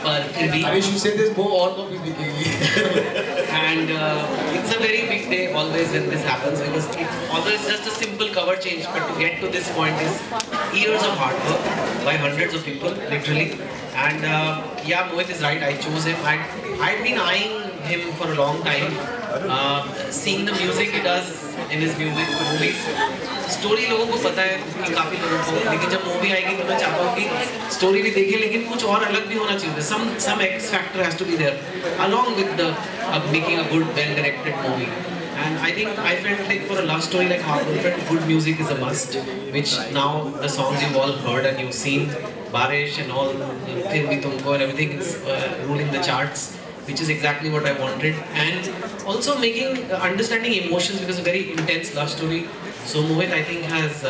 पर फिर भी I should say this more और तो भी दिखेगी and it's a very big day always when this happens because it although it's just a simple cover change but to get to this point is years of hard work by hundreds of people literally and yeah Mohit is right I chose him I'd been eyeing him for a long time seeing the music he does in his music movies story लोगों को पता है कि काफी लोगों को लेकिन जब मूवी आएगी तो मैं चाहता हूँ कि स्टोरी भी देखें लेकिन कुछ और अलग भी होना चाहिए some X factor has to be there along with the making a good well directed movie and I think I felt like for a love story like Heartbroken good music is a must which now the songs you've all heard and you've seen Barish and all Phir Bhi Tumko and everything is ruling the charts which is exactly what I wanted and also making understanding emotions because a very intense love story so Mohit I think has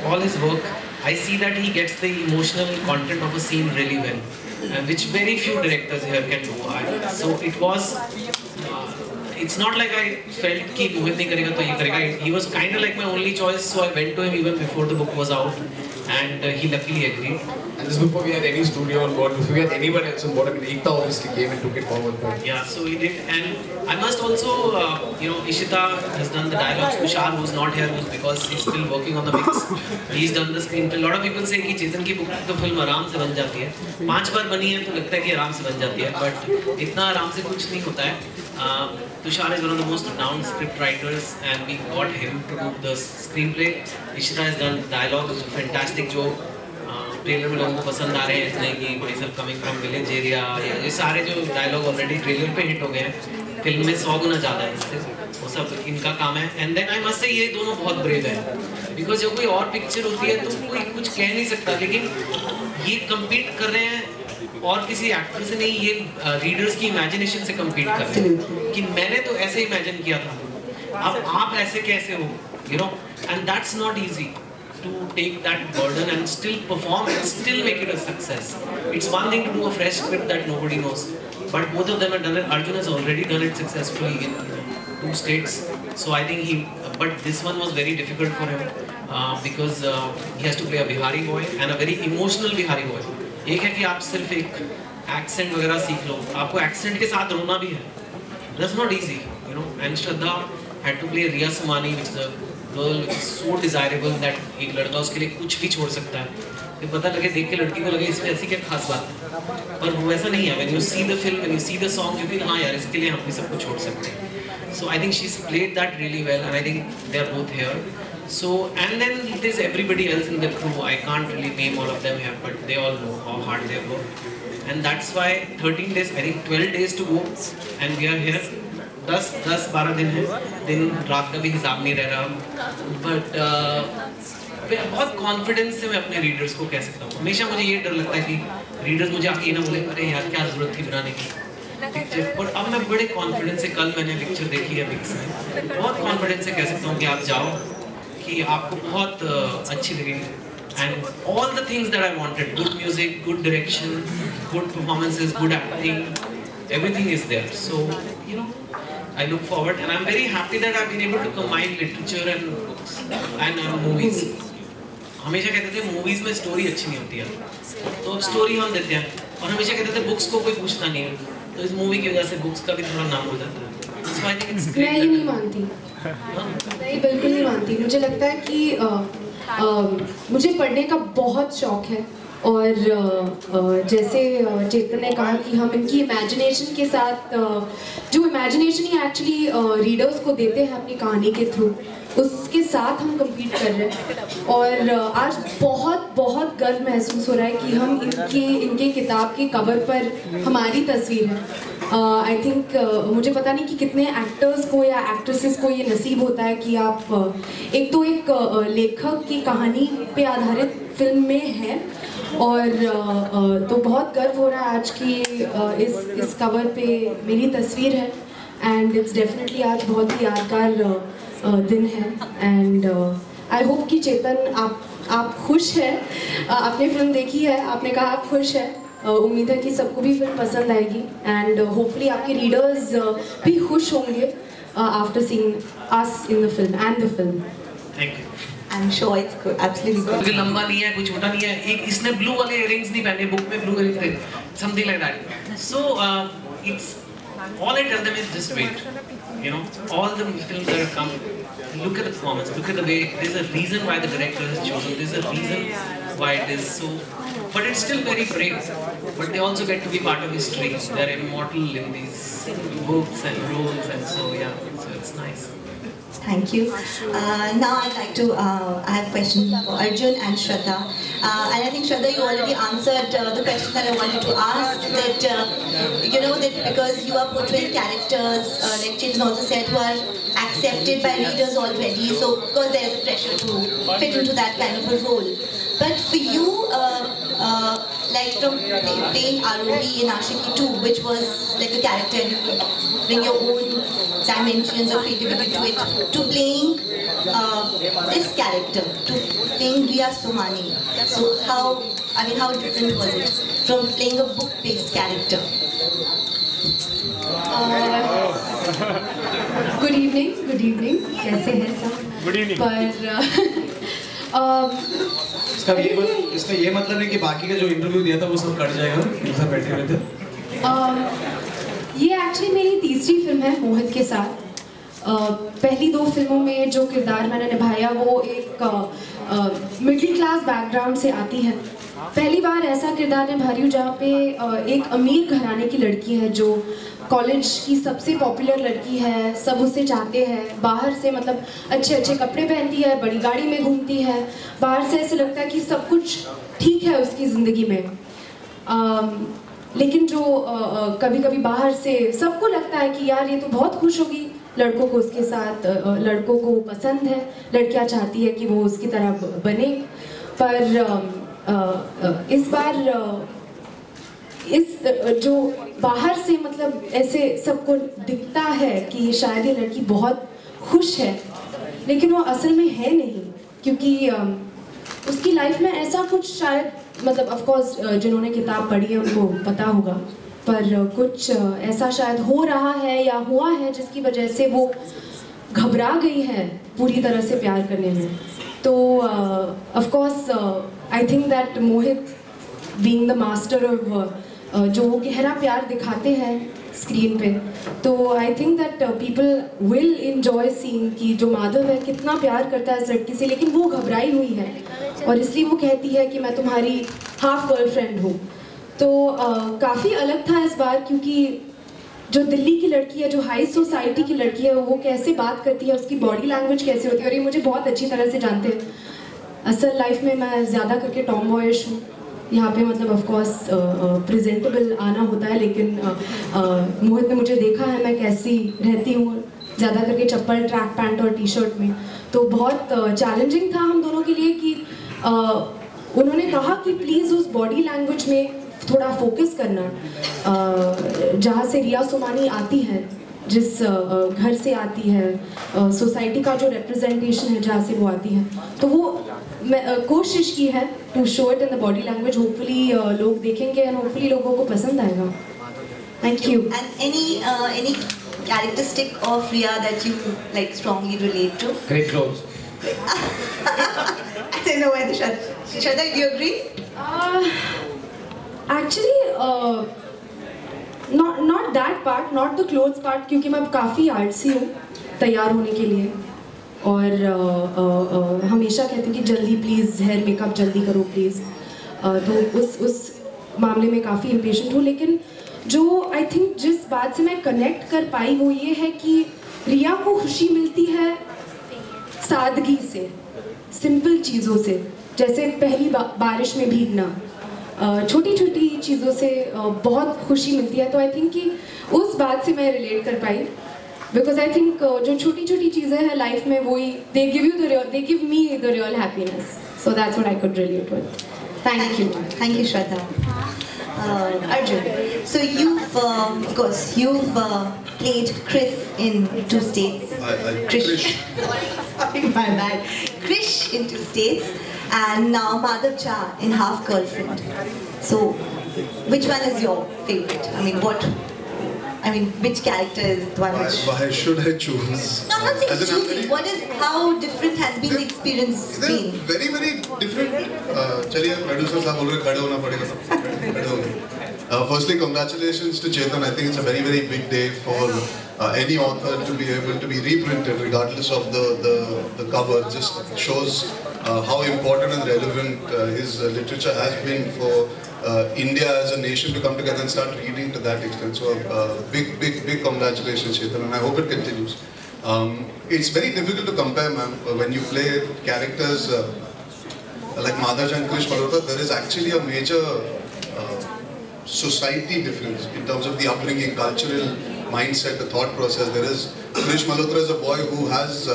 all his work I see that he gets the emotional content of a scene really well which very few directors here can do so it was it's not like I felt कि Mohit नहीं करेगा तो ये करेगा he was kind of like my only choice so I went to him even before the book was out and he luckily agreed and this before we had any studio on board before we had anyone else on board I mean Ekta obviously came and took it forward but yeah so he did and I must also Ishita has done the dialogues Tushar who's not here was because he's still working on the mix he's done the screenplay a lot of people say कि चेतन की book तो film आराम से बन जाती है 5 बार बनी है तो लगता है कि आराम से बन जाती है but इतना आराम से कुछ नहीं होता है Tushar is one of the most renowned script writers and we got him to do the screenplay Ishita has done dialogue is a fantastic joke trailer में लोगों को पसंद आ रहे हैं इतने कि भाई सब कमिंग फ्रॉम विलेज एरिया ये सारे जो डायलॉग ऑलरेडी ट्रेलर पे हिट हो गए हैं फिल्म में 100 गुना ज़्यादा है इससे वो सब इनका काम है and then I must say ये दोनों बहुत ब्रेव है बिकॉज जब कोई और पिक्चर होती है तो कोई कुछ कह नहीं सकता लेकिन ये कम्पीट कर रहे हैं और किसी एक्टर से नहीं ये रीडर्स की इमेजिनेशन से कम्पीट कर रहे हैं कि मैंने तो ऐसे इमेजिन किया था अब आप ऐसे कैसे हो you know and that's not easy to take that burden and still perform and still make it a success. It's one thing to do a fresh script that nobody knows, but both of them have done it. Arjun has already done it successfully in 2 states. So I think but this one was very difficult for him because he has to play a Bihari boy and a very emotional Bihari boy. एक है कि आप सिर्फ एक accent वगैरह सीख लो, आपको accent के साथ रोना भी है. That's not easy, you know. And Shraddha had to play Riya Samani, which is a girl so desirable that एक लड़का उसके लिए कुछ भी छोड़ सकता है फिर पता लगे देख के लड़की को लगे इसमें ऐसी क्या खास बात है पर वो ऐसा नहीं है when you see the film when you see the song you feel हाँ यार इसके लिए हम भी सब कुछ छोड़ सकते हैं so I think she's played that really well and I think they are both here so and then there's everybody else in the crew I can't really name all of them here but they all know how hard they work and that's why 13 days I think 12 days to go and we are here 10-12 दिन है दिन रात का भी हिसाब नहीं रह रहा बट बहुत कॉन्फिडेंस से मैं अपने रीडर्स को कह सकता हूँ हमेशा मुझे ये डर लगता है कि रीडर्स मुझे आके ये ना बोले अरे यार क्या ज़रूरत थी बनाने की पिक्चर पर अब मैं बड़े कॉन्फिडेंस से कल मैंने पिक्चर देखी है मिक्स में बहुत कॉन्फिडेंस से कह सकता हूँ कि आप जाओ कि आपको बहुत अच्छी लगेगी and all the things that I wanted good music good direction good performances good acting everything is there so you know I look forward and I'm very happy that I've been able to combine literature and books and movies. हमेशा कहते थे movies में story अच्छी नहीं होती है तो अब story हम देते हैं और हमेशा कहते थे books को कोई पूछता नहीं है तो इस movie की वजह से books का भी थोड़ा नाम हो जाता है so I think it's great मैं ये नहीं मानती मैं बिल्कुल नहीं मानती मुझे लगता है कि मुझे पढ़ने का बहुत शौक है और जैसे चेतन ने कहा कि हम इनकी इमेजिनेशन के साथ जो इमेजिनेशन ही एक्चुअली रीडर्स को देते हैं अपनी कहानी के थ्रू उसके साथ हम compete कर रहे हैं और आज बहुत बहुत गर्व महसूस हो रहा है कि हम इनके किताब के कवर पर हमारी तस्वीर है आई थिंक मुझे पता नहीं कि कितने एक्टर्स को या एक्ट्रेसेस को ये नसीब होता है कि आप एक तो एक लेखक की कहानी पे आधारित फिल्म में है और तो बहुत गर्व हो रहा है आज की इस कवर पे मेरी तस्वीर है एंड इट्स डेफिनेटली आज बहुत ही यादगार दिन है एंड आई होप कि चेतन आप खुश हैं आपने फिल्म देखी है आपने कहा आप खुश हैं उम्मीद है कि सबको भी फिल्म पसंद आएगी एंड होपफुली आपके रीडर्स भी खुश होंगे after seeing us in the film and the film. Thank you. I'm sure it's good, absolutely good. कोई लंबा नहीं है, कोई छोटा नहीं है। एक इसने ब्लू वाले इयररिंग्स नहीं पहने, बुक में ब्लू इयररिंग्स थे, something like that. So it's all I tell them is just wait. You know, all the films that have come, look at the performance, look at the way. There's a reason why the director has chosen. There's a reason why it is so. But it's still very brave. But they also get to be part of history. They're immortal in these books and roles, and so yeah, so it's nice. Thank you. Now I'd like to, I have a question for Arjun and Shraddha. And I think Shraddha, you already answered the question that I wanted to ask, that you know that because you are portraying characters, like Chetan also said, who are accepted by readers already, so of course there is a pressure to fit into that kind of a role. But for you, like from playing Arohi in Ashiki 2, which was like a character and you could bring your own dimensions or creativity to it, to playing this character, to playing Riya Somani. So how different was it from playing a book-based character? Good evening. कैसे हैं सब? Good evening. पर इसका ये मतलब है कि बाकी का जो इंटरव्यू दिया था वो सब कट जाएगा, सब बैठे हुए थे। ये एक्चुअली मेरी तीसरी फिल्म है मोहित के साथ। पहली 2 फिल्मों में जो किरदार मैंने निभाया वो एक मिडिल क्लास बैकग्राउंड से आती है। पहली बार ऐसा किरदार निभा रही हूँ जहाँ पे एक अमीर घराने की लड़की है जो कॉलेज की सबसे पॉपुलर लड़की है, सब उसे चाहते हैं। बाहर से मतलब अच्छे अच्छे कपड़े पहनती है, बड़ी गाड़ी में घूमती है, बाहर से ऐसे लगता है कि सब कुछ ठीक है उसकी ज़िंदगी में। लेकिन जो कभी कभी बाहर से सबको लगता है कि यार ये तो बहुत खुश होगी, लड़कों को उसके साथ, लड़कों को पसंद है, लड़कियां चाहती है कि वो उसकी तरह बने। पर इस बार इस जो बाहर से मतलब ऐसे सबको दिखता है कि शायद ये लड़की बहुत खुश है, लेकिन वो असल में है नहीं, क्योंकि उसकी लाइफ में ऐसा कुछ शायद मतलब ऑफ कोर्स जिन्होंने किताब पढ़ी है उनको पता होगा, पर कुछ ऐसा शायद हो रहा है या हुआ है जिसकी वजह से वो घबरा गई है पूरी तरह से प्यार करने में। तो of course I think that Mohit being the master of जो वो गहरा प्यार दिखाते हैं स्क्रीन पे, तो I think that people will enjoy seeing कि जो माधव है कितना प्यार करता है इस लड़की से, लेकिन वो घबराई हुई है और इसलिए वो कहती है कि मैं तुम्हारी हाफ गर्लफ्रेंड हूँ। तो काफ़ी अलग था इस बार, क्योंकि जो दिल्ली की लड़की है, जो हाई सोसाइटी की लड़की है, वो कैसे बात करती है, उसकी बॉडी लैंग्वेज कैसे होती है, और ये मुझे बहुत अच्छी तरह से जानते हैं। असल लाइफ में मैं ज़्यादा करके टॉम बॉयश हूँ, यहाँ पे मतलब ऑफ कोर्स प्रेजेंटेबल आना होता है, लेकिन मोहित ने मुझे देखा है मैं कैसी रहती हूँ, ज़्यादा करके चप्पल, ट्रैक पैंट और टी शर्ट में। तो बहुत चैलेंजिंग था हम दोनों के लिए कि उन्होंने कहा कि प्लीज़ उस बॉडी लैंग्वेज में थोड़ा फोकस करना, जहाँ से रिया सोमानी आती है, जिस घर से आती है, सोसाइटी का जो रिप्रेजेंटेशन है जहाँ से वो आती है, तो वो मैं कोशिश की है to show it in the body language. Hopefully लोग देखेंगे एंड होपफुली लोगों को पसंद आएगा। Thank you. And any characteristic of Riya that you like strongly relate to? Great clothes. I don't know whether Shraddha, do you agree? Actually, not that part, not the clothes part, क्योंकि मैं काफ़ी आलसी हूँ तैयार होने के लिए, और हमेशा कहती हूँ कि जल्दी प्लीज़ हेयर मेकअप जल्दी करो प्लीज़, तो उस मामले में काफ़ी इम्पेशेंट हूँ। लेकिन जो आई थिंक जिस बात से मैं कनेक्ट कर पाई वो ये है कि रिया को खुशी मिलती है सादगी से, सिंपल चीज़ों से, जैसे पहली बारिश में भीगना, छोटी छोटी चीज़ों से बहुत खुशी मिलती है। तो आई थिंक कि उस बात से मैं रिलेट कर पाई, बिकॉज आई थिंक जो छोटी छोटी चीज़ें हैं लाइफ में वही they give me the real happiness, so that's what I could relate with. Thank you, Shraddha. Arjun, so you've played Chris in 2 States. Krish. My bad. Krish in 2 States, and now Madhav Jha in Half Girlfriend. So which one is your favorite? I mean, which character is the one which... Why should I choose? No, I'm not saying choosing. How different has been the experience been? Very, very different. Chaliye, producer साहब बोल रहे खड़े होना पड़ेगा सब खड़े हो गए. Firstly, congratulations to Chetan. I think it's a very, very big day for any author to be able to be reprinted, regardless of the cover. It just shows how important and relevant his literature has been for India as a nation to come together and start reading to that extent. So big congratulations, Chetan, and I hope it continues. It's very difficult to compare, ma'am. When you play characters like Madhavji and Krish Malhotra, there is actually a major society difference in terms of the upbringing, cultural mindset, the thought process. There is Krish Malhotra is a boy who has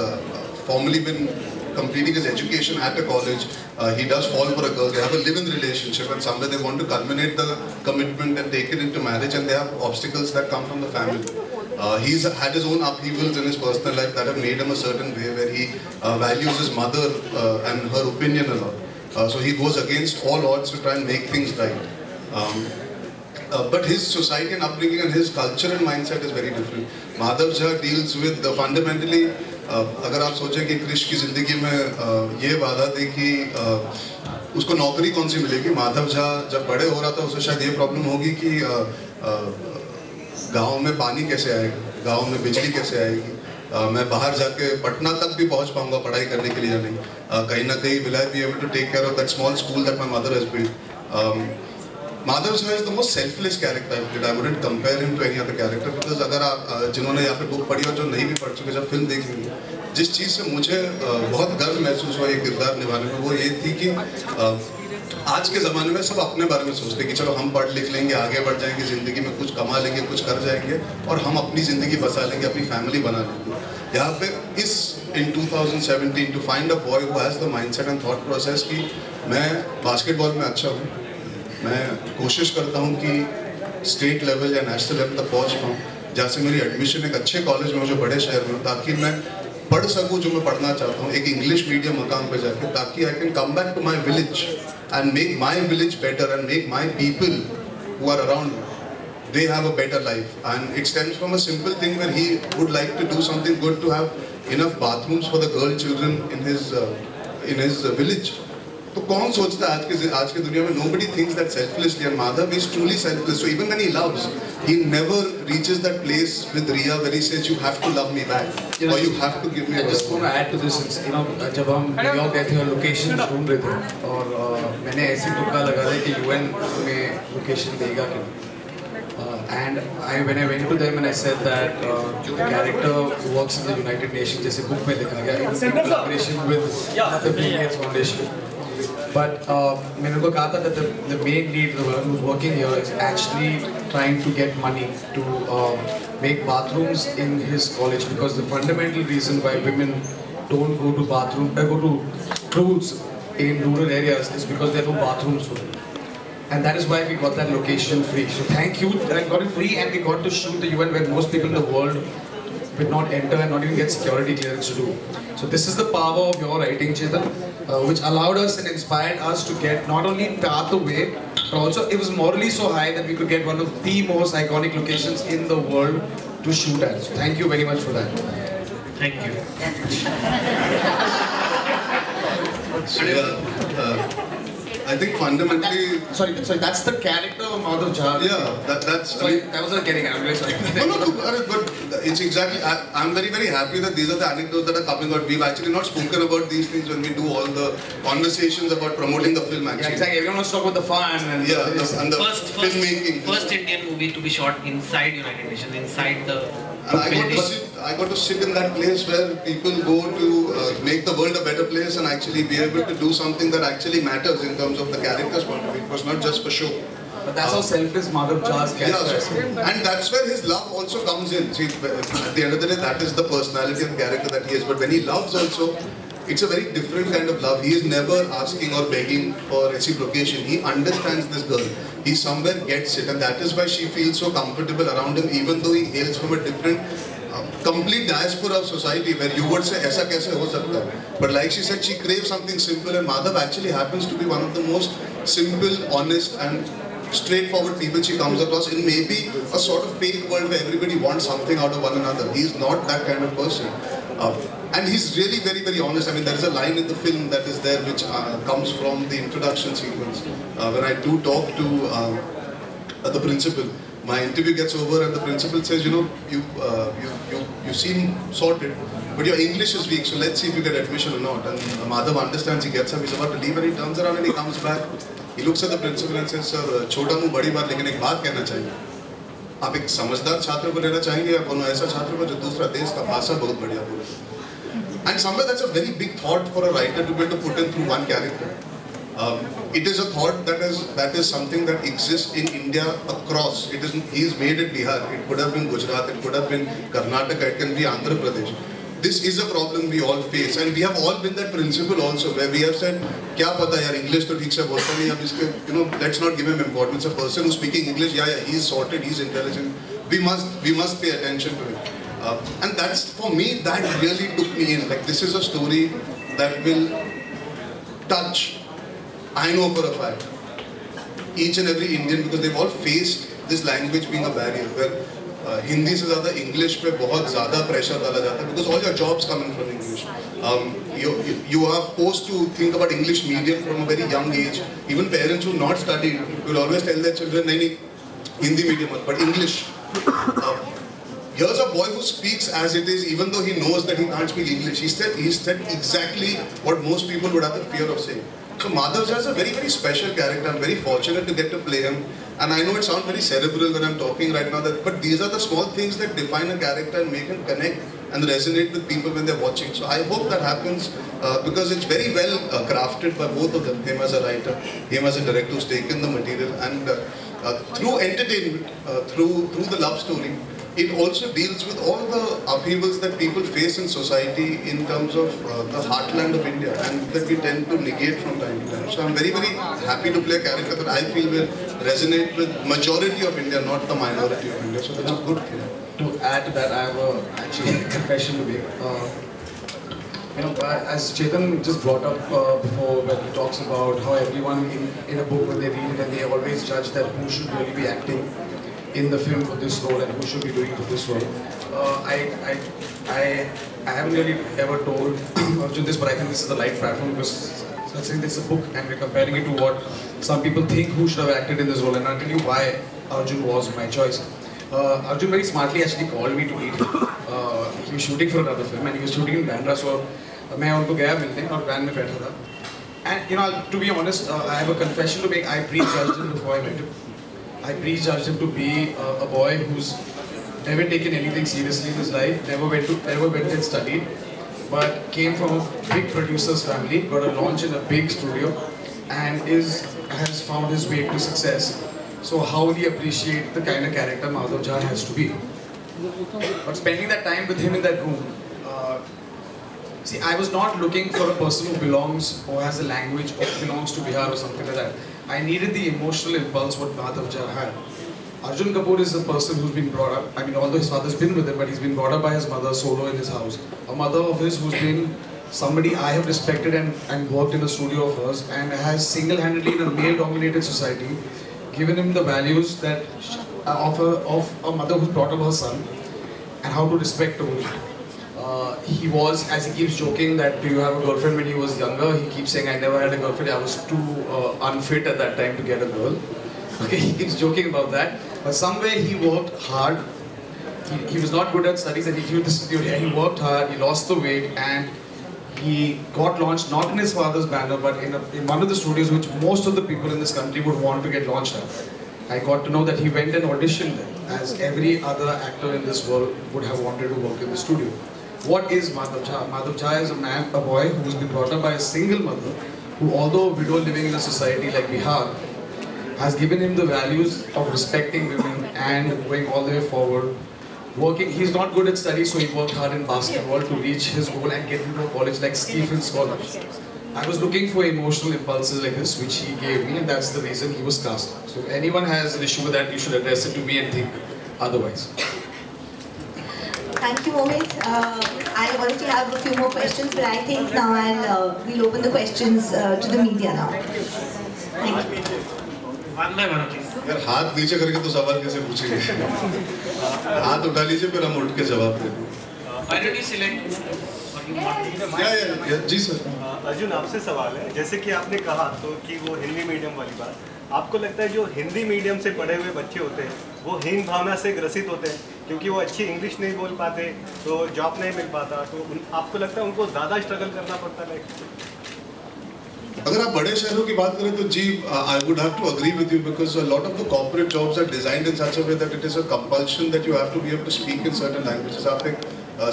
formally been completing his education at a college. He does fall for a girl. They have a live-in relationship, and somewhere they want to culminate the commitment and take it into marriage, and they have obstacles that come from the family. He's had his own upheavals in his personal life that have made him a certain way, where he values his mother and her opinion a lot. So he goes against all odds to try and make things right. But his society and upbringing and his cultural mindset is very different. Madhav Jha deals with fundamentally, अगर आप सोचें कि कृष की ज़िंदगी में ये वादा थी कि उसको नौकरी कौन सी मिलेगी, माधव झा जब बड़े हो रहा था उसे शायद ये प्रॉब्लम होगी कि गांव में पानी कैसे आएगा, गांव में बिजली कैसे आएगी, मैं बाहर जाके पटना तक भी पहुंच पाऊंगा पढ़ाई करने के लिए या नहीं, कहीं ना कहीं will I be able to take care of that small school that my mother has built. Madhav Jha is the most selfless character I've played. I wouldn't compare him to any other character because अगर आप जिन्होंने यहाँ पे book पढ़ी और जो नहीं भी पढ़ चुके जब फिल्म देखेंगे, जिस चीज़ से मुझे बहुत गर्व महसूस हुआ ये किरदार निभाने में वो ये थी कि आज के ज़माने में सब अपने बारे में सोचते हैं कि चलो हम पढ़ लिख लेंगे, आगे बढ़ जाएंगे, ज़िंदगी में कुछ कमा लेंगे, कुछ कर जाएंगे और हम अपनी ज़िंदगी बसा लेंगे, अपनी फैमिली बना लेंगे. यहाँ पे in 2017 to find a boy who has the mindset and thought process कि मैं बास्केटबॉल में अच्छा हूँ, मैं कोशिश करता हूँ कि स्टेट लेवल या नेशनल लेवल तक पहुँच पाऊँ, जहाँ से मेरी एडमिशन एक अच्छे कॉलेज में हो जो बड़े शहर में हो, ताकि मैं पढ़ सकूँ जो मैं पढ़ना चाहता हूँ, एक इंग्लिश मीडियम मकाम पे जाके, ताकि I can come back to my village and make my village better and make my people who are around they have a better life. And it stems from a simple thing where he would like to do something good to have enough bathrooms for the girl children in his village. तो कौन सोचता है आज के दुनिया में? Nobody thinks that selflessly, and Madhav is truly selfless. So even when he loves, he never reaches that place with Riya where he says you have to love me back or you have to give me. I just want to add to this. जब हम New York गए थे और location ढूंढ रहे थे और मैंने ऐसी तुक्का लगा था कि UN में लोकेशन देगा कि and when I went to them and I said that the character works in the United Nations, जैसे book में लिखा गया, in collaboration with the Bill Gates Foundation. But मैंने उनको कहा था that the main lead, the one who's working here, is actually trying to get money to make bathrooms in his college, because the fundamental reason why women don't go to schools in rural areas is because there are no bathrooms for them. And that is why we got that location free. So thank you that I got it free, and we got to shoot the UN where most people in the world would not enter and not even get security clearance to do. So this is the power of your writing, Chetan, which allowed us and inspired us to get not only Path Away, but also it was morally so high that we could get one of the most iconic locations in the world to shoot at. So thank you very much for that. Thank you. I think fundamentally... Sorry, that's the character of Madhav Jha. Yeah, that's... Sorry, I wasn't getting it, I'm really sorry. No, but it's exactly... I'm very, very happy that these are the anecdotes that are coming out. We've actually not spoken about these things when we do all the conversations about promoting the film, actually. Yeah, exactly. Everyone wants to talk about the fun and... Yeah, and the filmmaking. First Indian movie to be shot inside United Nations, inside the... And I got to sit in that place where people go to make the world a better place and actually be able to do something that actually matters in terms of the character's point of view. It was not just for show. But that's how selfless Madhav Jha's character is. And that's where his love also comes in. See, at the end of the day, that is the personality and character that he is. But when he loves also, it's a very different kind of love. He is never asking or begging for reciprocation. He understands this girl. He somewhere gets it, and that is why she feels so comfortable around him, even though he hails from a different, complete diaspora of society where you would say, "Aisa kaise ho sakta hai?" But like she said, she craves something simple, and Madhav actually happens to be one of the most simple, honest, and straightforward people she comes across in maybe a sort of fake world where everybody wants something out of one another. He's not that kind of person. And he's really very, very honest. I mean, there is a line in the film that is there which comes from the introduction sequence. When I do talk to the principal, my interview gets over and the principal says, you know, you seem sorted, but your English is weak, so let's see if you get admission or not. And Madhav understands, he gets up, he's about to leave, and he turns around and he comes back. He looks at the principal and says, sir, छोटा मुँह बड़ी बात, लेकिन एक बात कहना चाहिए. आप एक समझदार छात्र को लेना चाहेंगे या कोनो ऐसा छात्र को जो दूसरा देश का भाषा बहुत बढ़िया बोले. And somewhere that's a very big thought for a writer to be able to put in through one character. It is a thought that is something that exists in India across. It isn't. He's made it Bihar. It could have been Gujarat. It could have been Karnataka. It can be Andhra Pradesh. This is a problem we all face, and we have all been that principle also, where we have said, "Kya pata yaar, English to theek se bolta nahi, ab iske, you know, let's not give him importance." A person who's speaking English, yeah, he's sorted, he's intelligent. We must pay attention to it. And that's, for me, that really took me in. Like, this is a story that will touch, I know for a fact, each and every Indian, because they've all faced this language being a barrier, where Hindi se zyada English pe bahut zyada pressure dala jata hai, because all your jobs come in from English. You are forced to think about English medium from a very young age. Even parents who not studied will always tell their children, nahi, Hindi medium, but English. Here's a boy who speaks as it is, even though he knows that he can't speak English. He said exactly what most people would have the fear of saying. So Madhav Jha is a very, very special character. I'm very fortunate to get to play him. And I know it sounds very cerebral when I'm talking right now, but these are the small things that define a character and make him connect and resonate with people when they're watching. So I hope that happens because it's very well crafted by both of them. Him as a writer, him as a director who's taken the material, and through entertainment, through the love story, it also deals with all the upheavals that people face in society in terms of the heartland of India, and that we tend to negate from time to time. So I'm very, very happy to play a character that I feel will resonate with majority of India, not the minority of India. So that's a good film. To add to that, I have actually a confession to make. You know, as Chetan just brought up before, when he talks about how everyone in a book, when they read it, and they always judge that who should really be acting in the film for this role and who should be doing for this role. I haven't really ever told Arjun this, but I think this is the right platform because I think this is a book and we're comparing it to what some people think who should have acted in this role, and I'll tell you why Arjun was my choice. Arjun very smartly actually called me to meet him. He was shooting for another film and he was shooting in Bandra, so मैं उनको गया मिलने और van में बैठा था. And you know, to be honest, I have a confession to make. I prejudged him before I met him. I prejudged him to be a boy who's never taken anything seriously in his life, never went and studied, but came from a big producer's family, got a launch in a big studio, and has found his way to success. So how will he appreciate the kind of character Madhav Jha has to be? But spending that time with him in that room, see, I was not looking for a person who belongs or has a language or belongs to Bihar or something like that. I needed the emotional impulse what Madhav Jha had. Arjun Kapoor is a person who's been brought up, I mean, although his father's been with him, but he's been brought up by his mother solo in his house. A mother of his who's been somebody I have respected and worked in a studio of hers, and has single-handedly in a male-dominated society given him the values that of a mother who's brought up her son and how to respect a woman. He was, as he keeps joking that do you have a girlfriend when he was younger, he keeps saying I never had a girlfriend, I was too unfit at that time to get a girl. Okay, he keeps joking about that, but somewhere he worked hard. He was not good at studies and he worked hard, he lost the weight, and he got launched not in his father's banner but in one of the studios which most of the people in this country would want to get launched at. I got to know that he went and auditioned there, as every other actor in this world would have wanted to work in the studio. What is Madhav Jha? Madhav Jha is a boy who's been brought up by a single mother who, although a widow living in a society like Bihar, has given him the values of respecting women and going all the way forward. Working, he's not good at studies, so he worked hard in basketball to reach his goal and get into a college like Stephen Scholars. I was looking for emotional impulses like this, which he gave me, and that's the reason he was cast. So if anyone has an issue with that, you should address it to me and think otherwise. Thank you, Mohit. I honestly have a few more questions, but I think now we'll open the questions to the media now. Thank you. One by one, please. यार हाथ नीचे करके तो सवाल कैसे पूछेंगे? हाथ उठा लीजिए फिर हम उठ के जवाब देंगे। Why did you select? जी सर। अर्जुन आपसे सवाल है, जैसे कि आपने कहा तो कि वो हिंदी मीडियम वाली बात, आपको लगता है जो हिंदी मीडियम से पढ़े हुए बच्चे होते हैं वो हीन भावना से ग्रसित होते हैं क्योंकि वो अच्छी इंग्लिश नहीं बोल पाते तो जॉब नहीं मिल पाता, तो आपको लगता है उनको ज़्यादा स्ट्रगल करना पड़ता है लाइफ में? अगर आप बड़े शहरों की बात करें तो जी I would have to agree with you because a lot of the corporate jobs are designed in such a way that it is a compulsion that you have to be able to speak in certain languages. आप एक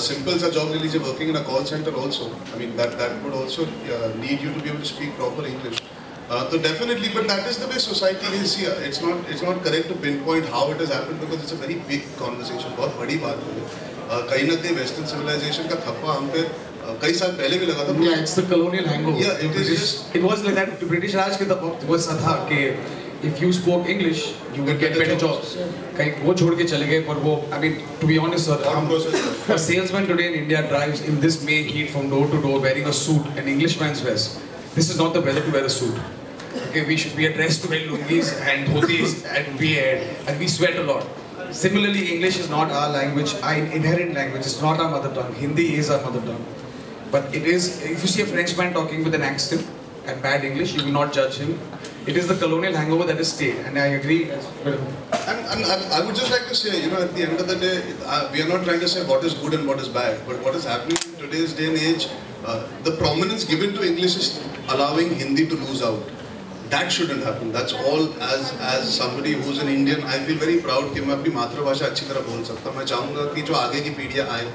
simple सा job ले लीजिए working in a call centre also, I mean that would also need you to be able to speak proper English. तो definitely, but that is the way society is here. It's not correct to pinpoint how it has happened because it's a very big conversation, बहुत बड़ी बात है। कहीं ना कहीं western civilization का थप्पा हम पे कई साल पहले भी लगा था। Yeah, it's the colonial hangover. Yeah, it is just. It was like that. The British Raj के तब वो ऐसा था कि if you spoke English, you would get better jobs. कहीं वो छोड़ के चले गए पर वो, I mean, to be honest, sir, a salesman today in India drives in this May heat from door to door wearing a suit, an Englishman's dress. This is not the weather to wear a suit. Okay, we are dressed to wear lungis and dhotis and beard, and we sweat a lot. Similarly, English is not our language, our inherent language. It's not our mother tongue. Hindi is our mother tongue. But it is, if you see a Frenchman talking with an accent and bad English, you will not judge him. It is the colonial hangover that is stayed, and I agree. And I would just like to say, you know, at the end of the day, we are not trying to say what is good and what is bad, but what is happening in today's day and age, the prominence given to English is allowing Hindi to lose out. That shouldn't happen. That's all. As somebody who's an Indian, I feel very proud कि मैं अपनी मातृभाषा अच्छी तरह बोल सकता हूँ। मैं चाहूँगा कि जो आगे की पीढ़ियाँ आए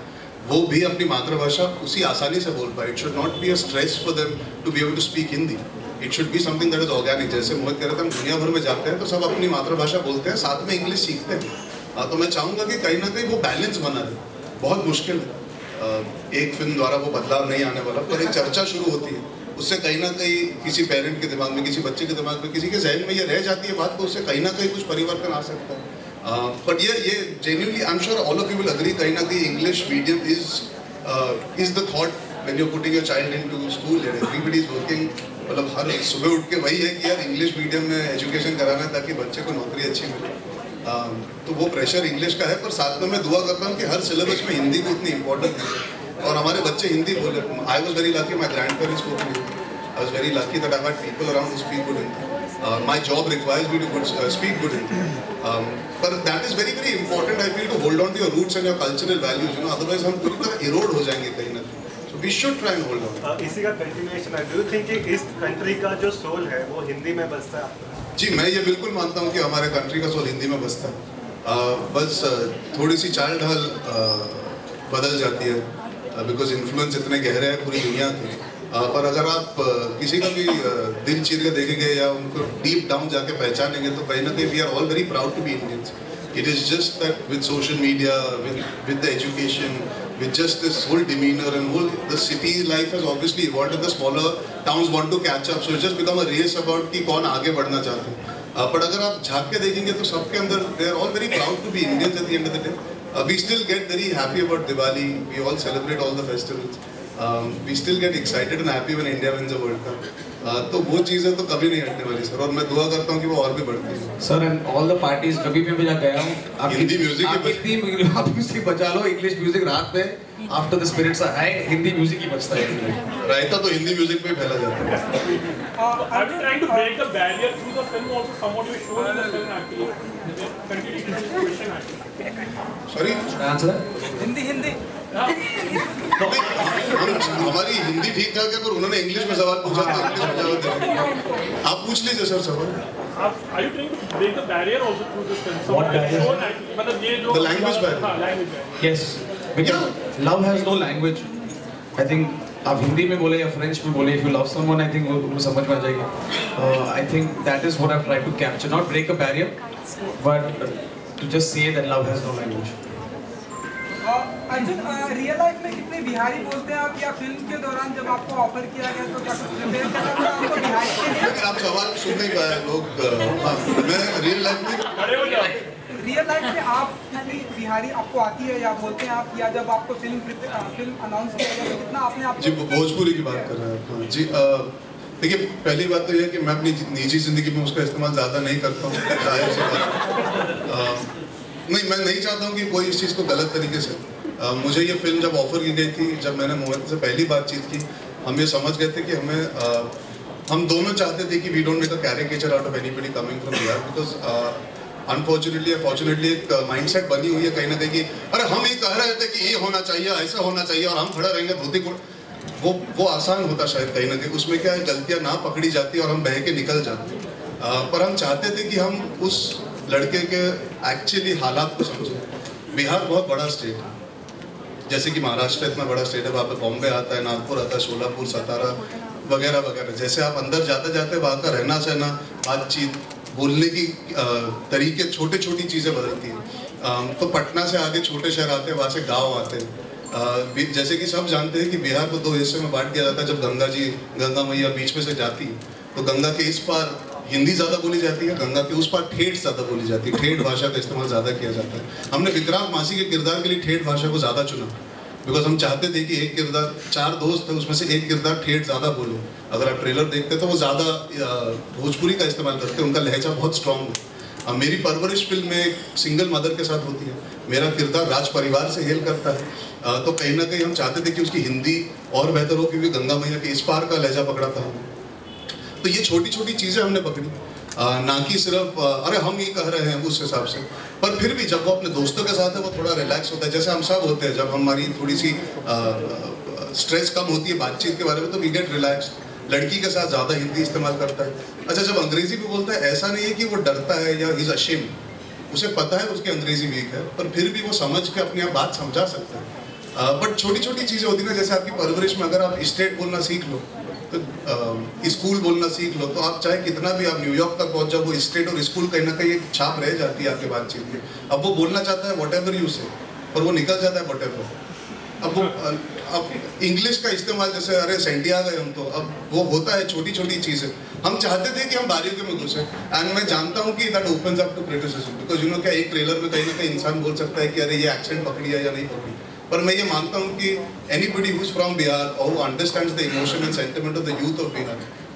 वो भी अपनी मातृभाषा उसी आसानी से बोल पाए। It should not be a stress for them to be able to speak Hindi. It should be something that is organic. जैसे मोहित कह रहे थे, हम दुनिया भर में जाते हैं तो सब अपनी मातृभाषा बोलते हैं, साथ में इंग्लिश सीखते हैं। तो मैं चाहूँगा कि कहीं ना कहीं वो बैलेंस बना रहे। बहुत मुश्किल है, एक फिल्म द्वारा वो बदलाव नहीं आने वाला, पर एक चर्चा शुरू होती है, उससे कहीं ना कहीं किसी पेरेंट के दिमाग में, किसी बच्चे के दिमाग में, किसी के जहन में ये रह जाती है बात, तो उससे कहीं ना कहीं कुछ परिवर्तन आ सकता है। बट ये genuinely, I'm sure all of you will agree, कहीं ना कहीं English medium is the thought when you're putting your child into school. And everybody is working, मतलब हर सुबह उठ के वही है कि यार इंग्लिश मीडियम में एजुकेशन कराना है ताकि बच्चे को नौकरी अच्छी मिले। तो वो प्रेशर इंग्लिश का है, पर साथ में मैं दुआ करता हूँ कि हर सिलेबस में हिंदी को उतनी इम्पोर्टेंस है और हमारे बच्चे हिंदी बोले। I was very lucky, my grand parents spoke Hindi. I was very lucky that I had people around who speak good Hindi. My job requires me to speak good Hindi, but that is very very important. I feel to hold on to your roots and your cultural values. You know, otherwise हम पूरी तरह erode हो जाएंगे कहीं ना कहीं. So we should try and hold on. इसी का continuation है. Do you think कि इस country का जो soul है वो हिंदी में बसता है? जी, मैं ये बिल्कुल मानता हूँ कि हमारे country का soul हिंदी में बसता है. बस थोड़ी सी चाल ढाल बदल जाती है because influence इतने गहरे हैं पूरी दुनिया के. पर अगर आप किसी का भी दिल चीर के देखेंगे या उनको डीप डाउन जाके पहचानेंगे तो कहीं ना कहीं we are all very proud to be Indians. It is just that with social media, with the education, with just this whole demeanor and whole the city life has obviously evolved and the smaller towns want to catch up. So it's just become a race about कि कौन आगे बढ़ना चाहते हैं. पर अगर आप झाँक के देखेंगे तो सबके अंदर they are all very proud to be Indians at the end of the day. We still get very happy about Diwali. We all celebrate all the festivals. We still get excited and happy when India wins a World Cup. तो वो चीज़ें तो कभी नहीं हटने वाली sir, और मैं दुआ करता हूँ कि वो और भी बढ़ती है sir. And all the parties कभी भी मैं गया हूँ, आप हिंदी म्यूजिक आप म्यूजिक बजा लो, इंग्लिश म्यूजिक रात में after the spirits are high, Hindi music ही बजता है. रायता तो हिंदी म्यूजिक पे फैला जाता है. Are you trying to break the barrier through the film also? Somewhat you showed in the film actually. Continue to the question actually. Sorry? Answer Hindi. हमारी हिंदी ठीक ठाक है, पर उन्होंने इंग्लिश में सवाल पूछा तो इंग्लिश में जवाब देंगे. आप पूछ लीजिए सर सवाल. Are you trying to break the barrier also through this film? What barrier? मतलब ये जो The language barrier. हाँ, language barrier. Yes, because love has no language. I think आप हिंदी में बोले या फ्रेंच में बोले, if you love someone, I think वो समझ में आ जाएगी. I think that is what I've tried to capture, not break a barrier, but to just say that love has no language. Arjun, real life में कितने बिहारी बोलते हैं आप, या फिल्म के दौरान जब आपको ऑफर किया गया तो क्या प्रिपेयर करना पड़ा आपको बिहारी के लिए? आप सवाल सुन नहीं पाए लोग. मैं रियल लाइफ में आप कितनी बिहारी आपको आती है या बोलते हैं आप, या जब आपको फिल्म अनाउंस किया गया तो कितना आपने आप जी भोजपुरी की बात कर रहे हैं. जी देखिए पहली बात तो यह है कि मैं अपनी निजी ज़िंदगी में उसका इस्तेमाल ज़्यादा नहीं करता हूँ, जाहिर सी बात। नहीं, मैं नहीं चाहता हूँ कि कोई इस चीज़ को गलत तरीके से मुझे ये फिल्म जब ऑफर की गई थी, जब मैंने मोहित से पहली बातचीत की, हम ये समझ गए थे कि हम दोनों चाहते थे कि we don't make a caricature out of anybody coming from Bihar, because unfortunately या फॉर्चुनेटली एक माइंडसेट बनी हुई है कहीं ना कहीं कि अरे हम ये कह रहे थे कि ये होना चाहिए, ऐसा होना चाहिए, और हम खड़ा रहेंगे धोती को, वो आसान होता शायद कहीं ना कहीं, उसमें क्या है गलतियाँ ना पकड़ी जाती और हम बह के निकल जाते। पर हम चाहते थे कि हम उस लड़के के एक्चुअली हालात को समझें। बिहार बहुत बड़ा स्टेट है, जैसे कि महाराष्ट्र इतना बड़ा स्टेट है, वहाँ पे बॉम्बे आता है, नागपुर आता है, सोलापुर, सतारा वगैरह वगैरह। जैसे आप अंदर जाते जाते वहाँ का रहना सहना, बातचीत, बोलने की तरीके, छोटी छोटी चीज़ें बदलती हैं। तो पटना से आगे छोटे शहर आते हैं, वहाँ से गाँव आते हैं। जैसे कि सब जानते हैं कि बिहार को 2 हिस्से में बांट दिया जाता है। जब गंगा मैया बीच में से जाती है तो गंगा के इस पार हिंदी ज़्यादा बोली जाती है, गंगा के उस पार ठेठ ज़्यादा बोली जाती है, ठेठ भाषा का इस्तेमाल ज़्यादा किया जाता है। हमने विक्रांत मासी के किरदार के लिए ठेठ भाषा को ज़्यादा चुना, बिकॉज हम चाहते थे कि एक किरदार, 4 दोस्त थे उसमें से एक किरदार ठेठ ज़्यादा बोले। अगर आप ट्रेलर देखते तो वो ज़्यादा भोजपुरी का इस्तेमाल करते, उनका लहजा बहुत स्ट्रॉन्ग है। मेरी परवरिश फिल्म में एक सिंगल मदर के साथ होती है, मेरा किरदार राज परिवार से हेल करता है, तो कहीं ना कहीं हम चाहते थे कि उसकी हिंदी और बेहतर हो, क्योंकि गंगा मैया के इस पार का लहजा पकड़ा था हमने। तो ये छोटी छोटी चीज़ें हमने पकड़ी, ना कि सिर्फ अरे हम ये कह रहे हैं उस हिसाब से। पर फिर भी जब वो अपने दोस्तों के साथ है वो थोड़ा रिलैक्स होता है, जैसे हम सब होते हैं। जब हमारी थोड़ी सी स्ट्रेस कम होती है बातचीत के बारे में तो वी गेट रिलैक्स। लड़की के साथ ज़्यादा हिंदी इस्तेमाल करता है। अच्छा, जब अंग्रेजी भी बोलता है, ऐसा नहीं है कि वो डरता है या इज अशेम्ड, उसे पता है उसकी अंग्रेजी वीक है, पर फिर भी वो समझ के अपनी आप बात समझा सकता है। बट छोटी छोटी चीज़ें होती हैं, जैसे आपकी परवरिश में अगर आप स्टेट बोलना सीख लो, तो स्कूल बोलना सीख लो, तो आप चाहे कितना भी आप न्यूयॉर्क तक पहुंच जाओ, वो स्टेट और स्कूल कहीं ना कहीं एक छाप रह जाती है आपके बातचीत में। अब वो बोलना चाहता है वॉट एवर यू से, और वो निकल जाता है वॉट एवर। अब इंग्लिश का इस्तेमाल, जैसे अरे सेंटिया गए हम, तो अब वो होता है छोटी छोटी चीज़ें। हम चाहते थे कि हम बारीकियों में घुसे, एंड मैं जानता हूँ कि that opens up to criticism, because you know क्या एक ट्रेलर में कहीं ना कहीं इंसान बोल सकता है कि अरे ये एक्सेंट पकड़ी है या नहीं पकड़ी। पर मैं ये मानता हूँ कि anybody who's from Bihar or who understands the emotion and sentiment of the youth of Bihar,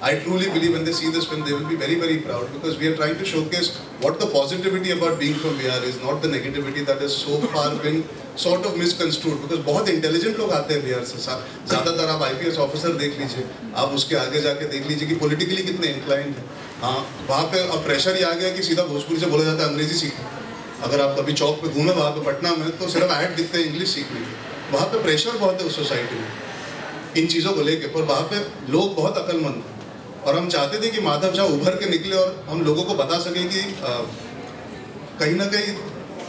I truly believe when they see this film they will be very very proud, because we are trying to showcase what the positivity about being from Bihar is, not the negativity that has so far been sort of misconstrued, because बहुत intelligent लोग आते हैं बिहार से। ज़्यादातर आप IPS officer देख लीजिए, आप उसके आगे जाके देख लीजिए कि politically कितने inclined हैं। हाँ, वहाँ पे अब प्रेशर ही आ गया कि सीधा भोजपुरी से बोला जाता है अंग्रेजी सीखो। अगर आप कभी चौक पे घूमे वहाँ पे पटना में, तो सिर्फ ऐड दिखते हैं इंग्लिश सीखने के। वहाँ पे प्रेशर बहुत है उस सोसाइटी में इन चीज़ों को लेके, पर वहाँ पे लोग बहुत अक्लमंद हैं। और हम चाहते थे कि माधव झा उभर के निकले और हम लोगों को बता सके कि कहीं ना कहीं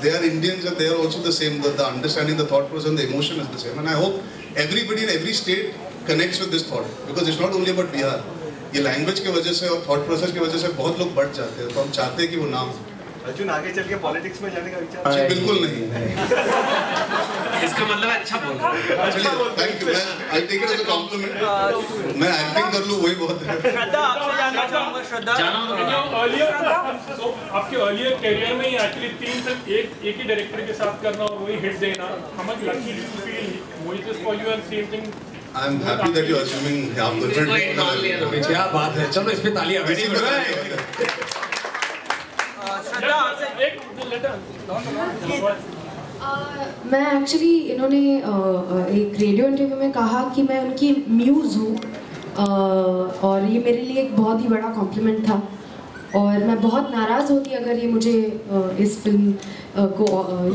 they are Indians and they are also the same, the understanding, the thought process and the emotion is the same, and I hope everybody in every state connects with this thought, because it's not only about Bihar। ये language की वजह से और thought process की वजह से बहुत लोग बढ़ जाते हैं, तो हम चाहते हैं कि वो नाम। अर्जुन, आगे चल के पॉलिटिक्स में जाने का विचार? जी बिल्कुल नहीं। इसका मतलब है अच्छा बोल रहा है। चलिए, थैंक यू, मैं I take it as a compliment. मैं एक्टिंग कर लूँ वही बहुत है। श्रद्धा, आपसे जानना चाहूँगा, श्रद्धा, आपके अर्लियर करियर में ही एक्चुअली 3 फिल्म एक ही डायरेक्टर के साथ करना और वही हिट देना, how much lucky do you feel? Mohiत is for you and same thing. I'm happy that you're assuming आप different। क्या बात है, चलो इस पे तालियां। Very good. मैं एक्चुअली, इन्होंने एक रेडियो इंटरव्यू में कहा कि मैं उनकी म्यूज़ हूँ, और ये मेरे लिए एक बहुत ही बड़ा कॉम्प्लीमेंट था। और मैं बहुत नाराज़ होती अगर ये मुझे इस फिल्म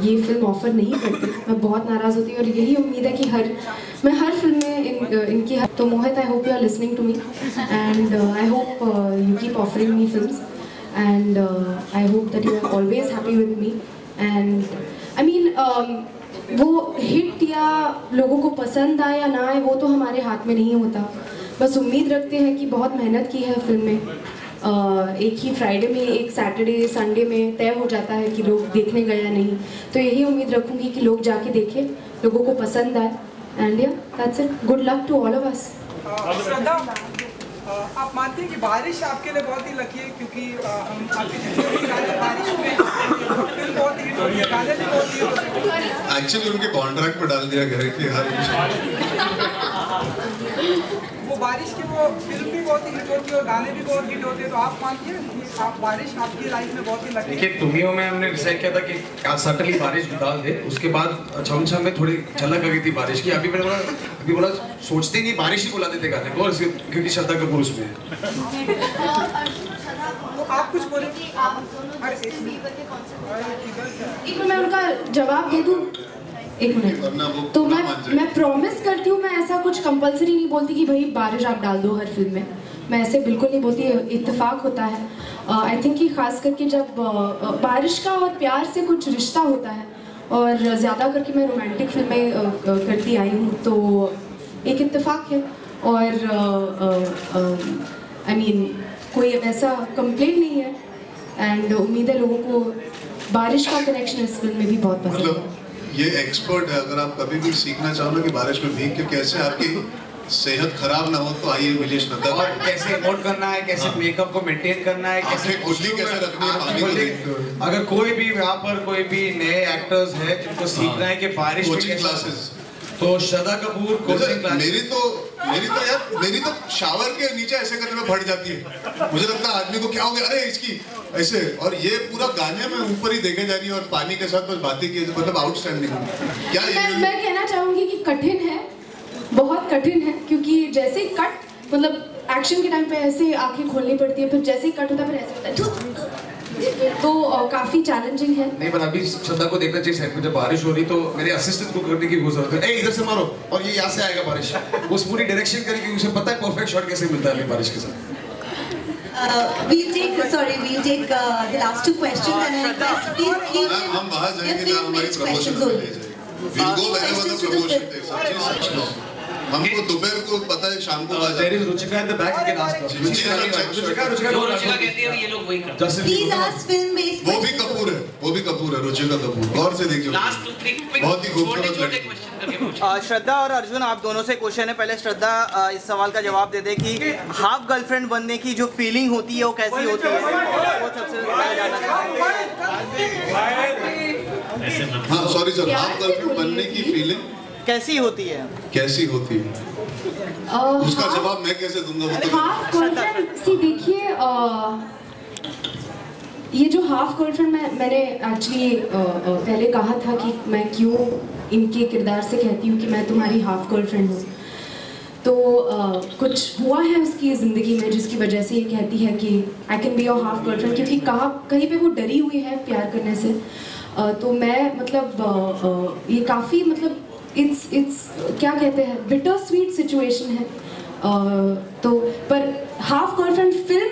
ये फिल्म ऑफ़र नहीं करती, मैं बहुत नाराज़ होती। और यही उम्मीद है कि मैं हर फिल्म में इनकी। तो Mohit, I hope you are listening to me, and I hope you keep offering me films, and I hope that you are always happy with me, and I mean वो हिट या लोगों को पसंद आए या ना आए वो तो हमारे हाथ में नहीं होता। बस उम्मीद रखते हैं कि बहुत मेहनत की है फिल्म में। एक ही फ्राइडे में, एक सैटरडे संडे में तय हो जाता है कि लोग देखने गए या नहीं, तो यही उम्मीद रखूँगी कि लोग जाके देखें, लोगों को पसंद आए, एंड या that's it. Good luck to all of us. आप मानते हैं कि बारिश आपके लिए बहुत ही लकी है, क्योंकि हम आपके जितने भी गाने बारिश में फिल्म बहुत हिट होती है, गाने भी बहुत हिट होते हैं। एक्चुअली उनके कॉन्ट्रैक्ट में डाल दिया गया है कि हर वो बारिश की वो फिल्म भी बहुत ही हिट होती है और गाने भी बहुत हिट होते हैं, तो आप मानते हैं कि आप बारिश आपकी लाइफ में बहुत ही लकी? देखिए तुमियों में हमने डिसाइड किया था कि सटली बारिश डाल दे, उसके बाद छम छम में थोड़ी झलक आ गई थी बारिश की। अभी बोला सोचते नहीं बारिश ही बुला देते गाने को, क्योंकि श्रद्धा कपूर उसमें है। तो आप कुछ बोले? एक मैं उनका जवाब दे दूं, एक मिनट। तो मैं प्रॉमिस करती हूँ, मैं ऐसा कुछ कंपलसरी नहीं बोलती कि भाई बारिश आप डाल दो हर फिल्म में, मैं ऐसे बिल्कुल नहीं बोलती, इत्तेफाक होता है। आई थिंक कि खास करके जब बारिश का और प्यार से कुछ रिश्ता होता है, और ज़्यादा करके मैं रोमांटिक फिल्में करती आई हूँ, तो एक इत्तेफाक है। और आई मीन कोई ऐसा कंप्लेंट नहीं है, एंड उम्मीद है लोगों को बारिश का कनेक्शन इस फिल्म में भी बहुत पसंद है। ये एक्सपर्ट है, अगर आप कभी भी सीखना चाहो ना कि बारिश में भीग के कैसे आपकी सेहत खराब ना हो, तो आइए मिलिए श्रद्धा। और कैसे इमोट करना है, कैसे मेकअप को मेंटेन करना है, कैसे खुली कैसे रखनी है, पानी को देखते। अगर कोई भी यहाँ पर कोई भी नए एक्टर्स है जिनको सीखना है कि बारिश में कोचिंग क्लासेस, तो श्रद्धा कपूर कोचिंग क्लास। मेरी तो शावर के नीचे ऐसे करने में फट जाती है। मुझे लगता है आदमी को क्या हो गया, अरे इसकी ऐसे, और ये पूरा गाने में ऊपर ही देखे जा रही है और पानी के साथ बस बातें की, मतलब आउटस्टैंडिंग। क्या मैं कहना चाहूंगी कि कठिन है, बहुत कठिन है, क्योंकि जैसे ही कट मतलब एक्शन के टाइम पे ऐसे आंखें खोलनी पड़ती है, फिर जैसे ही कट होता है फिर ऐसे होता है, तो काफी चैलेंजिंग है। नहीं, पर अभी श्रद्धा को देखना चाहिए सेट में जब बारिश हो रही, तो मेरे असिस्टेंट को करने की जरूरत है, इधर से मारो और ये यहाँ से आएगा बारिश, उस पूरी डायरेक्शन करेगी, उसे पता है परफेक्ट शॉट कैसे मिलता है बारिश के साथ। We'll take the last two questions and I request please हम बाहर जाएंगे ना, हमारी प्रमोशन ले जाएंगे। We'll go wherever the promotion takes us। हमको दोपहर को पता है, शाम को there is Ruchika in the back, you can ask her। Ruchika कहती है ये लोग वही करते हैं। Please ask film-based वो भी कपूर है, रुचिका कपूर, गौर से देखिए। लास्ट 2-3 बहुत ही खूबसूरत छोटे क्वेश्चन करके पूछो। श्रद्धा और अर्जुन, आप दोनों से क्वेश्चन है। पहले श्रद्धा इस सवाल का जवाब दे दे कि हाफ गर्लफ्रेंड बनने की जो फीलिंग होती है वो कैसी होती है, वो सबसे पहले जानना चाहते हैं। हाँ सॉरी सर, हाफ गर्लफ्रेंड बनने की फीलिंग कैसी होती है? उसका जवाब मैं कैसे दूंगा? हाफ गर्लफ्रेंड सी देखिए, ये जो हाफ गर्लफ्रेंड मैंने एक्चुअली पहले कहा था कि मैं क्यों इनके किरदार से कहती हूँ कि मैं तुम्हारी हाफ गर्लफ्रेंड हूँ, तो कुछ हुआ है उसकी ज़िंदगी में जिसकी वजह से ये कहती है कि I can be your half girlfriend, क्योंकि कहीं पे वो डरी हुई है प्यार करने से। तो मैं मतलब ये काफ़ी मतलब इट्स क्या कहते हैं, बिटर स्वीट सिचुएशन है। तो पर हाफ गर्लफ्रेंड फिल्म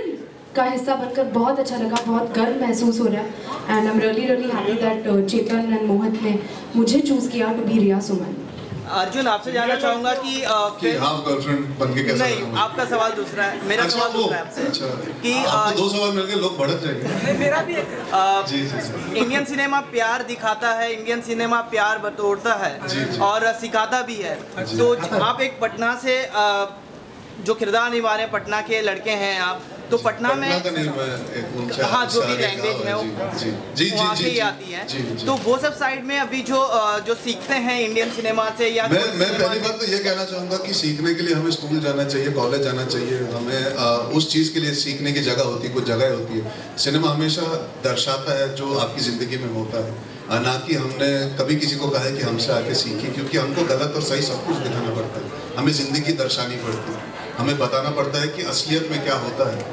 का हिस्सा बनकर बहुत अच्छा लगा, बहुत गर्व महसूस हो रहा है, and I am really happy that Chetan and Mohit ने मुझे चूज किया टू बी रिया सुमन। अर्जुन, आपसे जानना चाहूंगा कि हाफ गर्लफ्रेंड बन के कैसा? नहीं, आपका सवाल दूसरा है, मेरा सवाल दूसरा है आपसे कि दो सवाल मिलके लोग भड़क जाएंगे। मेरा भी एक इंडियन सिनेमा प्यार दिखाता है, इंडियन सिनेमा प्यार बतौरता है और सिखाता भी है। तो आप एक पटना से जो किरदार निभा रहे हैं, पटना के लड़के हैं आप, तो पटना में हाँ जो भी लैंग्वेज है वो वहाँ से ही आती है, तो वो सब साइड में अभी जो सीखते हैं इंडियन सिनेमा से, या मैं पहली बात तो ये कहना चाहूँगा कि सीखने के लिए हमें स्कूल जाना चाहिए, कॉलेज जाना चाहिए, हमें उस चीज़ के लिए सीखने की जगह होती है, कुछ जगह होती है। सिनेमा हमेशा दर्शाता है जो आपकी ज़िंदगी में होता है, ना कि हमने कभी किसी को कहा है कि हमसे आके सीखिए, क्योंकि हमको गलत और सही सब कुछ दिखाना पड़ता है, हमें ज़िंदगी दर्शानी पड़ती है, हमें बताना पड़ता है कि असलियत में क्या होता है।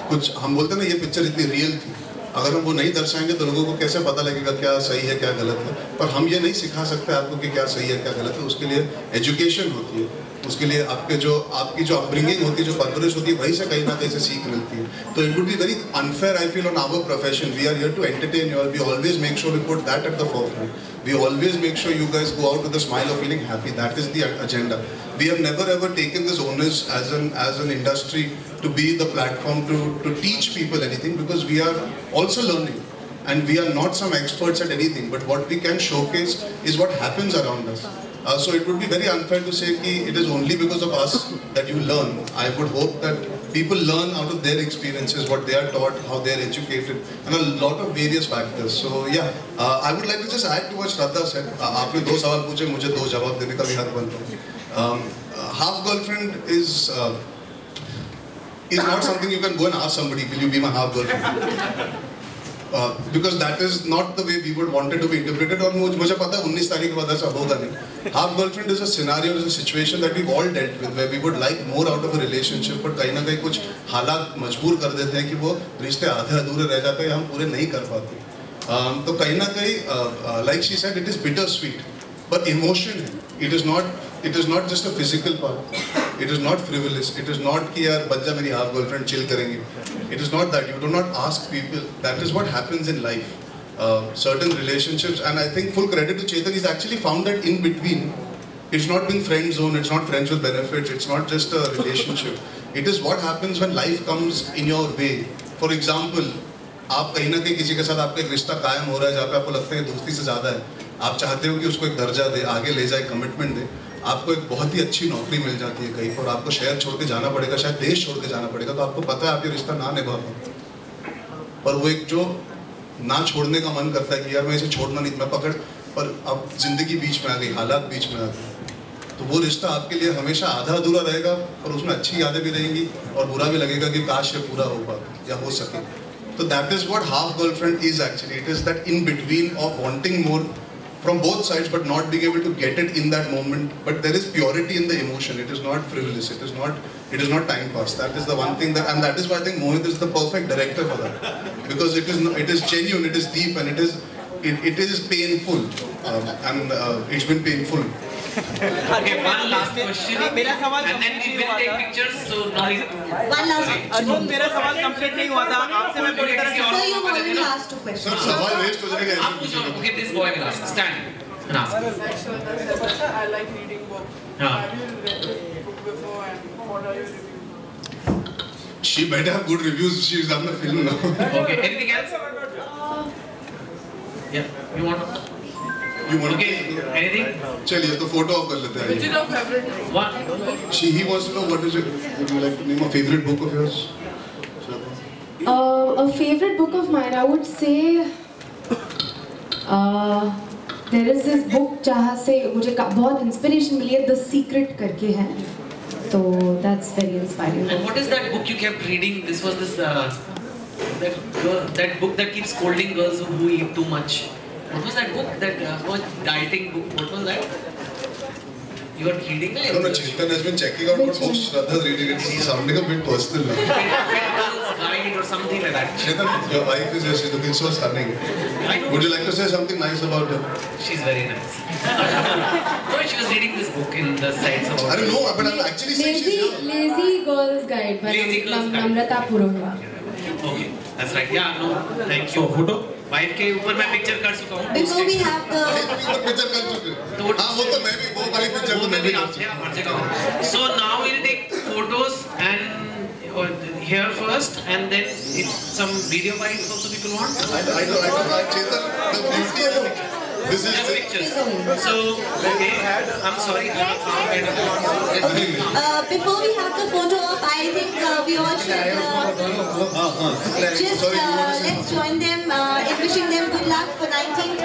कुछ हम बोलते हैं ना, ये पिक्चर इतनी रियल थी, अगर हम वो नहीं दर्शाएंगे तो लोगों को कैसे पता लगेगा क्या सही है क्या गलत है। पर हम ये नहीं सिखा सकते आपको कि क्या सही है क्या गलत है, उसके लिए एजुकेशन होती है, उसके लिए आपकी जो अपब्रिंगिंग होती है, जो परवरिश होती है, वहीं से कहीं ना कहीं से सीख मिलती है। तो it would be very unfair I feel on our profession, we are here to entertain you, we always make sure we put that at the forefront, we always make sure you guys go out with a smile or feeling happy. That is the agenda. We have never ever taken this onus as an industry to be the platform to teach people anything, because we are also learning and we are not some experts at anything, but what we can showcase is what happens around us. So it would be very unfair to say that it is only because of us that you learn. I would hope that people learn out of their experiences, what they are taught, how they are educated, and a lot of various factors. So yeah, I would like to just add to what Shraddha said. आपने 2 सवाल पूछे, मुझे 2 जवाब देने का भी हक बनता है. Half girlfriend is not something you can go and ask somebody, will you be my half girlfriend? Because that is not the way we would want it to be interpreted. और मुझे पता है 19 तारीख के बाद ऐसा होगा नहीं. Half girlfriend is a scenario, is a situation that we've all dealt with, where we would like more out of a relationship, but कहीं ना कहीं कुछ हालात मजबूर कर देते हैं कि वो रिश्ते आधे अधूरे रह जाते हैं या हम पूरे नहीं कर पाते. तो कहीं ना कहीं, like she said, it is bittersweet, but emotion है. It is not just a physical part. It is not frivolous. It is not कि यार बच्चा मेरी half girlfriend chill करेंगे. It is not that. You do not ask people. That is what happens in life. Certain relationships, and I think full credit to Chetan, he's actually found that in between. It's not being friend zone. It's not friends with benefits. It's not just a relationship. It is what happens when life comes in your way. For example, आप कहीं ना कहीं किसी के साथ आपका एक रिश्ता कायम हो रहा है जहाँ पे आपको लगता है दोस्ती से ज़्यादा है. आप चाहते हो कि उसको एक दर्जा दे, आगे ले जाए, कमिटमेंट दे. आपको एक बहुत ही अच्छी नौकरी मिल जाती है कहीं पर, आपको शहर छोड़ के जाना पड़ेगा, शायद देश छोड़ के जाना पड़ेगा, तो आपको पता है आप ये रिश्ता ना निभा पाओ. पर वो एक जो ना छोड़ने का मन करता है कि यार मैं इसे छोड़ना नहीं, मैं पकड़, पर अब जिंदगी बीच में आ गई, हालात बीच में आ गए, तो वो रिश्ता आपके लिए हमेशा आधा अधूरा रहेगा. और उसमें अच्छी यादें भी रहेंगी और बुरा भी लगेगा कि काश ये पूरा हो पाए या हो सके. तो that is what half girlfriend is actually. It is that in between of wanting more from both sides, but not being able to get it in that moment. But there is purity in the emotion. It is not frivolous. It is not time pass. That is the one thing that, and that is why I think Mohit is the perfect director for that, because it is genuine, it is deep, and it is painful, and it's been painful. Okay, one last question, and then we will take pictures. So now one last. Arjun, मेरा सवाल complete नहीं हुआ था. आपसे मैं पूरी तरह से. So you already asked 2 questions. Sir, सवाल वेस्ट हो जाएगा. आप पूछो. Okay, this boy will ask. Stand and ask. I like reading books. Have you read this book before, and what are your reviews? She better have good reviews. She's done the film now. Okay, anything else? Yeah, you want? Okay, anything? चलिए तो photo of कर लेते हैं. Which is your favorite book? What? He wants to know what is it. Would you like to name a favorite book of yours? A favorite book of mine, I would say there is this book जहाँ से मुझे बहुत inspiration मिली है, The Secret करके है. So that's very inspiring. And what is that book you kept reading? This was that book that keeps scolding girls who eat too much. What was that book? That dieting book. What was that? You are reading that? I don't know. Chetan has been checking out what books Shraddha is reading. It's sounding a bit personal now. Fitness guide or something like that. Chetan, your wife is here. She's looking so stunning. Would you like to say something nice about her? She's very nice. No, she was reading this book in the sites of. I don't know, but I'm actually saying she's here. Lazy Girls Guide by Namrata Purohit. Okay, that's right. Yeah, no, thank you. Photo. Wife के ऊपर मैं picture कर चुका हूँ. Before we have the. Picture कर चुके. हाँ वो तो मैं भी वो वाली पिक्चर तो मैं भी कर चुका हूँ. हर जगह हूँ. So now we'll take photos and here first, and then if some video bites also people want. I know. Chetan, the beauty is this is just pictures. So okay, I'm sorry. Before we have the photo op, I think we all should just let's join them in wishing them good luck for 19th